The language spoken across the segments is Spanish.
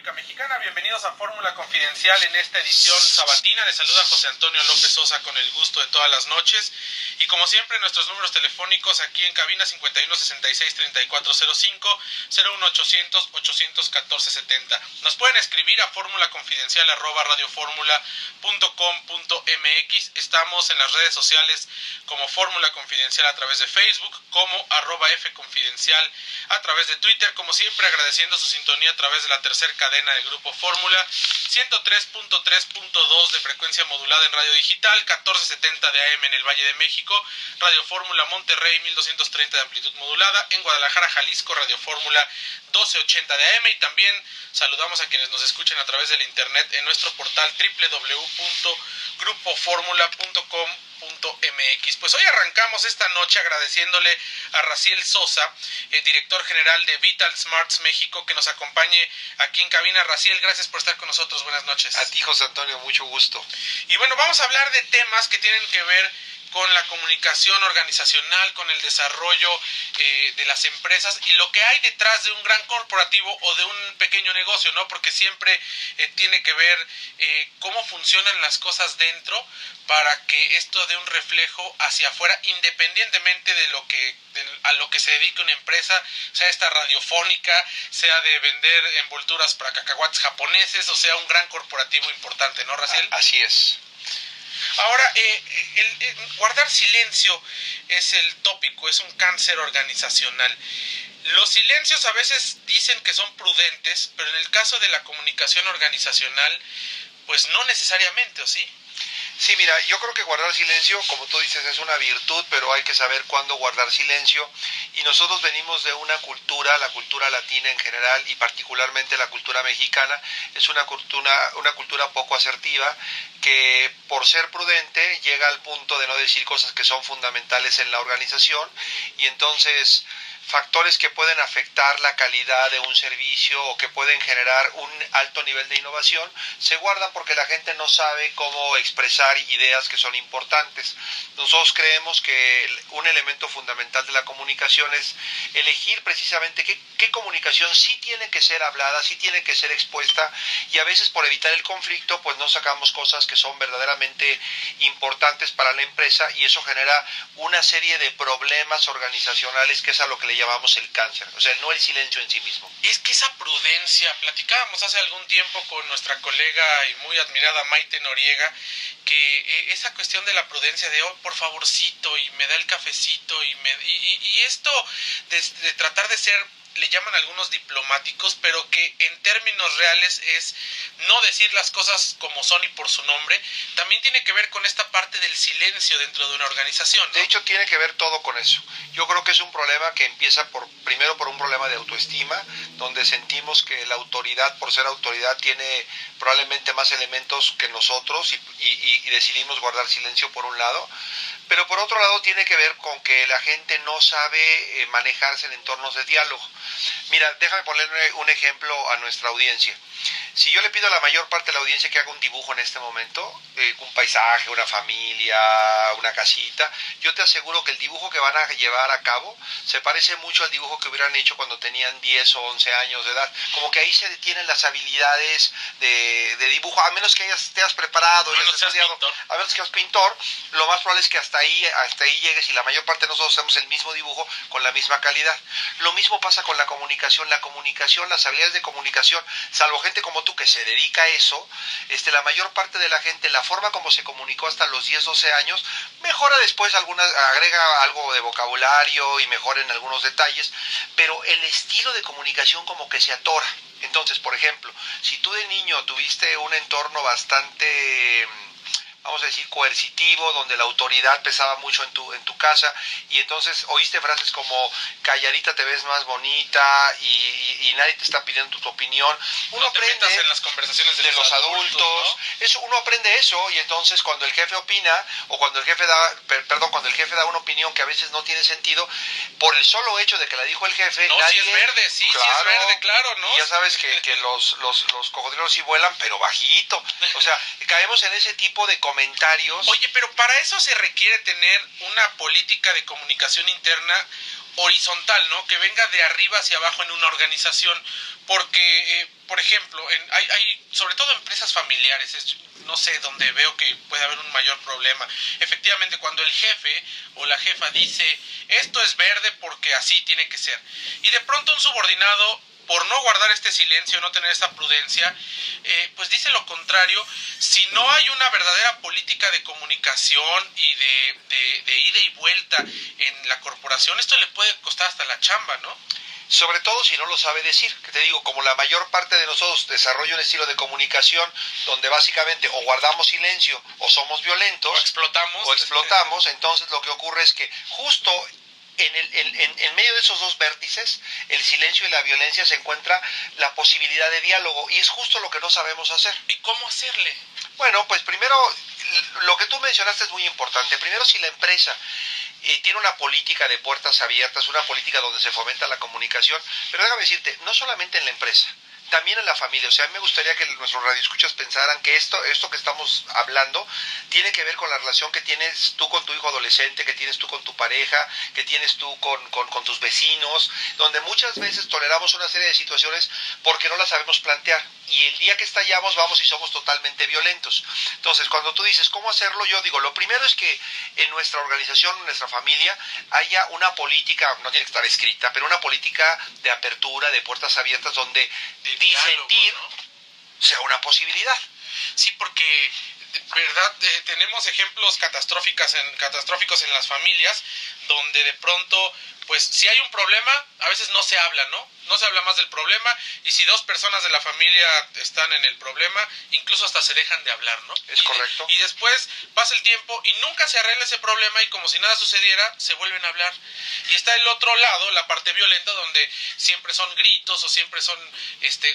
República Mexicana. Bienvenidos a Fórmula Confidencial en esta edición sabatina. Les saluda José Antonio López Sosa con el gusto de todas las noches. Y como siempre, nuestros números telefónicos aquí en cabina 5166-3405, 01800-814-70. Nos pueden escribir a formulaconfidencial@radioformula.com.mx. Estamos en las redes sociales como Fórmula Confidencial a través de Facebook, como @fconfidencial a través de Twitter. Como siempre, agradeciendo su sintonía a través de la tercera cadena del Grupo Fórmula, 103.3.2 de frecuencia modulada en radio digital, 1470 de AM en el Valle de México, Radio Fórmula Monterrey, 1230 de amplitud modulada, en Guadalajara, Jalisco, Radio Fórmula 1280 de AM, y también saludamos a quienes nos escuchan a través del internet en nuestro portal www.grupoformula.com.mx. Pues hoy arrancamos esta noche agradeciéndole a Raciel Sosa, director general de Vital Smarts México, que nos acompañe aquí en cabina. Raciel, gracias por estar con nosotros. Buenas noches. A ti, José Antonio, mucho gusto. Y bueno, vamos a hablar de temas que tienen que ver con la comunicación organizacional, con el desarrollo de las empresas y lo que hay detrás de un gran corporativo o de un pequeño negocio, ¿no? Porque siempre tiene que ver cómo funcionan las cosas dentro para que esto dé un reflejo hacia afuera, independientemente de a lo que se dedique una empresa, sea esta radiofónica, sea de vender envolturas para cacahuates japoneses, o sea un gran corporativo importante, ¿no, Raciel? Así es. Ahora, guardar silencio es el tópico, es un cáncer organizacional. Los silencios a veces dicen que son prudentes, pero en el caso de la comunicación organizacional, pues no necesariamente, ¿o sí? Sí, mira, yo creo que guardar silencio, como tú dices, es una virtud, pero hay que saber cuándo guardar silencio. Y nosotros venimos de una cultura, la cultura latina en general y particularmente la cultura mexicana, es una cultura poco asertiva, que por ser prudente llega al punto de no decir cosas que son fundamentales en la organización, y entonces factores que pueden afectar la calidad de un servicio o que pueden generar un alto nivel de innovación se guardan porque la gente no sabe cómo expresar ideas que son importantes. Nosotros creemos que un elemento fundamental de la comunicación es elegir precisamente qué comunicación sí tiene que ser hablada, sí tiene que ser expuesta, y a veces por evitar el conflicto pues no sacamos cosas que son verdaderamente importantes para la empresa, y eso genera una serie de problemas organizacionales que es a lo que le llamamos el cáncer, o sea, no el silencio en sí mismo. Es que esa prudencia, platicábamos hace algún tiempo con nuestra colega y muy admirada Maite Noriega, que esa cuestión de la prudencia de, oh, por favorcito, y me da el cafecito, y esto de tratar de ser, le llaman algunos diplomáticos, pero que en términos reales es no decir las cosas como son y por su nombre, también tiene que ver con esta parte del silencio dentro de una organización, ¿no? De hecho, tiene que ver todo con eso. Yo creo que es un problema que empieza primero por un problema de autoestima, donde sentimos que la autoridad, por ser autoridad, tiene probablemente más elementos que nosotros y decidimos guardar silencio por un lado. Pero por otro lado tiene que ver con que la gente no sabe manejarse en entornos de diálogo. Mira, déjame ponerle un ejemplo a nuestra audiencia. Si yo le pido a la mayor parte de la audiencia que haga un dibujo en este momento, un paisaje, una familia, una casita, yo te aseguro que el dibujo que van a llevar a cabo se parece mucho al dibujo que hubieran hecho cuando tenían 10 o 11 años de edad. Como que ahí se detienen las habilidades de dibujo, a menos que te hayas preparado, a menos que seas pintor, lo más probable es que hasta ahí llegues, y la mayor parte de nosotros hacemos el mismo dibujo con la misma calidad. Lo mismo pasa con la comunicación, las habilidades de comunicación, salvo gente como tú que se dedica a eso, la mayor parte de la gente, la forma como se comunicó hasta los 10, 12 años, mejora después, agrega algo de vocabulario y mejora en algunos detalles, pero el estilo de comunicación como que se atora. Entonces, por ejemplo, si tú de niño tuviste un entorno bastante, vamos a decir, coercitivo, donde la autoridad pesaba mucho en tu casa, y entonces oíste frases como calladita te ves más bonita y nadie te está pidiendo tu opinión, uno no te aprende metas en las conversaciones de los adultos, ¿no? Eso, uno aprende eso, y entonces cuando el jefe opina, o cuando el jefe da una opinión que a veces no tiene sentido, por el solo hecho de que la dijo el jefe, no, nadie, si es verde, sí, claro, si es verde, claro, ¿no? Y ya sabes que los cocodrilos sí vuelan, pero bajito, o sea, caemos en ese tipo de comentarios. Oye, pero para eso se requiere tener una política de comunicación interna horizontal, ¿no? Que venga de arriba hacia abajo en una organización, porque, por ejemplo, hay sobre todo empresas familiares, no sé, donde veo que puede haber un mayor problema. Efectivamente, cuando el jefe o la jefa dice, esto es verde porque así tiene que ser, y de pronto un subordinado, por no guardar este silencio, no tener esta prudencia, pues dice lo contrario. Si no hay una verdadera política de comunicación y de ida y vuelta en la corporación, esto le puede costar hasta la chamba, ¿no? Sobre todo si no lo sabe decir, que te digo, como la mayor parte de nosotros desarrolla un estilo de comunicación donde básicamente o guardamos silencio o somos violentos o explotamos, entonces lo que ocurre es que justo en medio de esos dos vértices, el silencio y la violencia, se encuentra la posibilidad de diálogo, y es justo lo que no sabemos hacer. ¿Y cómo hacerle? Bueno, pues primero, lo que tú mencionaste es muy importante. Primero, si la empresa tiene una política de puertas abiertas, una política donde se fomenta la comunicación, pero déjame decirte, no solamente en la empresa, también en la familia. O sea, a mí me gustaría que nuestros radioescuchas pensaran que esto que estamos hablando tiene que ver con la relación que tienes tú con tu hijo adolescente, que tienes tú con tu pareja, que tienes tú con tus vecinos, donde muchas veces toleramos una serie de situaciones porque no las sabemos plantear, y el día que estallamos vamos y somos totalmente violentos. Entonces, cuando tú dices cómo hacerlo, yo digo, lo primero es que en nuestra organización, en nuestra familia, haya una política, no tiene que estar escrita, pero una política de apertura, de puertas abiertas, donde disentir, ¿no?, sea una posibilidad. Sí, porque, ¿verdad? Tenemos ejemplos catastróficos en las familias, donde de pronto, pues si hay un problema, a veces no se habla, ¿no? No se habla más del problema, y si dos personas de la familia están en el problema, incluso hasta se dejan de hablar, ¿no? Es correcto. Y después pasa el tiempo y nunca se arregla ese problema, y como si nada sucediera, se vuelven a hablar. Y está el otro lado, la parte violenta, donde siempre son gritos o siempre son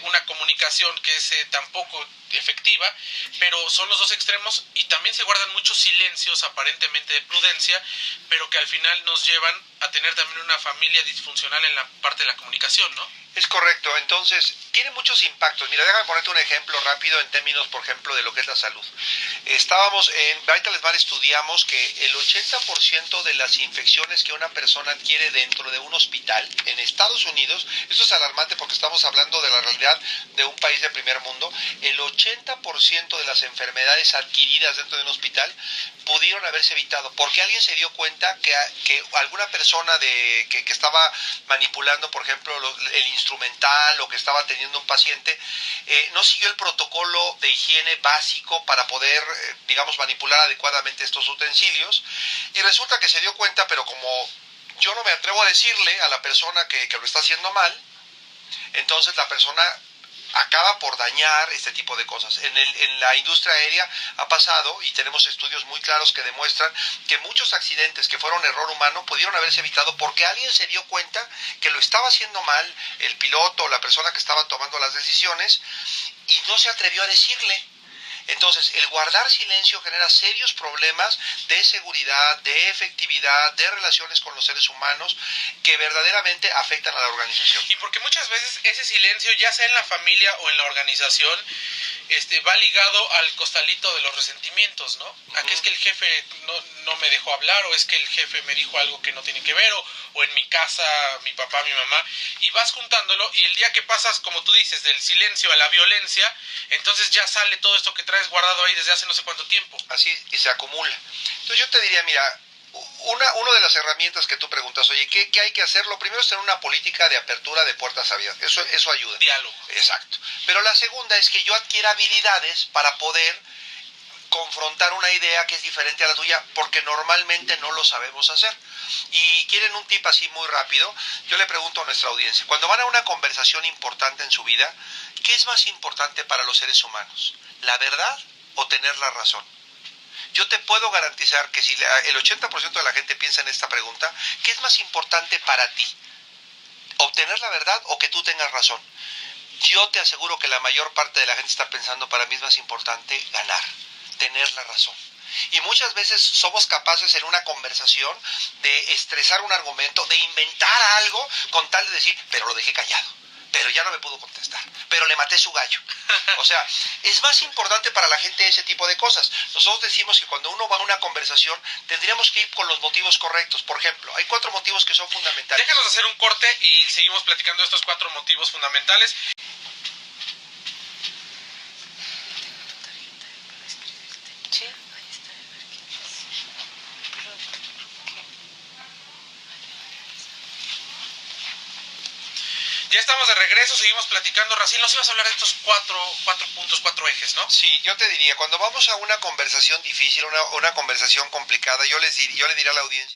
una comunicación que es tampoco efectiva, pero son los dos extremos, y también se guardan muchos silencios aparentemente de prudencia, pero que al final nos llevan a tener también una familia disfuncional en la parte de la comunicación, ¿no? Es correcto. Entonces, tiene muchos impactos. Mira, déjame ponerte un ejemplo rápido en términos, por ejemplo, de lo que es la salud. Vital estudiamos que el 80% de las infecciones que una persona adquiere dentro de un hospital en Estados Unidos, esto es alarmante porque estamos hablando de la realidad de un país de primer mundo, el 80% de las enfermedades adquiridas dentro de un hospital pudieron haberse evitado porque alguien se dio cuenta que alguna persona que estaba manipulando, por ejemplo, el instrumental, o que estaba teniendo un paciente, no siguió el protocolo de higiene básico para poder, digamos, manipular adecuadamente estos utensilios, y resulta que se dio cuenta, pero como yo no me atrevo a decirle a la persona que lo está haciendo mal, entonces la persona acaba por dañar este tipo de cosas. En la industria aérea ha pasado, y tenemos estudios muy claros que demuestran que muchos accidentes que fueron error humano pudieron haberse evitado porque alguien se dio cuenta que lo estaba haciendo mal, el piloto o la persona que estaba tomando las decisiones, y no se atrevió a decirle. Entonces, el guardar silencio genera serios problemas de seguridad, de efectividad, de relaciones con los seres humanos, que verdaderamente afectan a la organización. Y porque muchas veces ese silencio, ya sea en la familia o en la organización, va ligado al costalito de los resentimientos, ¿no? A que es que el jefe no me dejó hablar, o es que el jefe me dijo algo que no tiene que ver, o en mi casa, mi papá, mi mamá, y vas juntándolo, y el día que pasas, como tú dices, del silencio a la violencia, entonces ya sale todo esto que traes guardado ahí desde hace no sé cuánto tiempo. Así, y se acumula. Entonces yo te diría, mira, una de las herramientas que tú preguntas, oye, ¿qué hay que hacer? Lo primero es tener una política de apertura de puertas abiertas. Eso ayuda. Diálogo. Exacto. Pero la segunda es que yo adquiera habilidades para poder confrontar una idea que es diferente a la tuya, porque normalmente no lo sabemos hacer. Y quieren un tip así muy rápido. Yo le pregunto a nuestra audiencia, cuando van a una conversación importante en su vida, ¿qué es más importante para los seres humanos? ¿La verdad o tener la razón? Yo te puedo garantizar que si el 80% de la gente piensa en esta pregunta, ¿qué es más importante para ti? ¿Obtener la verdad o que tú tengas razón? Yo te aseguro que la mayor parte de la gente está pensando, para mí es más importante ganar, tener la razón. Y muchas veces somos capaces en una conversación de estresar un argumento, de inventar algo con tal de decir, pero lo dejé callado, pero ya no me pudo contestar, pero le maté su gallo. O sea, es más importante para la gente ese tipo de cosas. Nosotros decimos que cuando uno va a una conversación tendríamos que ir con los motivos correctos. Por ejemplo, hay 4 motivos que son fundamentales. Déjanos hacer un corte y seguimos platicando de estos 4 motivos fundamentales. Sí. Ya estamos de regreso, seguimos platicando. Raciel, nos ibas a hablar de estos cuatro puntos, 4 ejes, ¿no? Sí, yo te diría, cuando vamos a una conversación difícil, una conversación complicada, yo le diría a la audiencia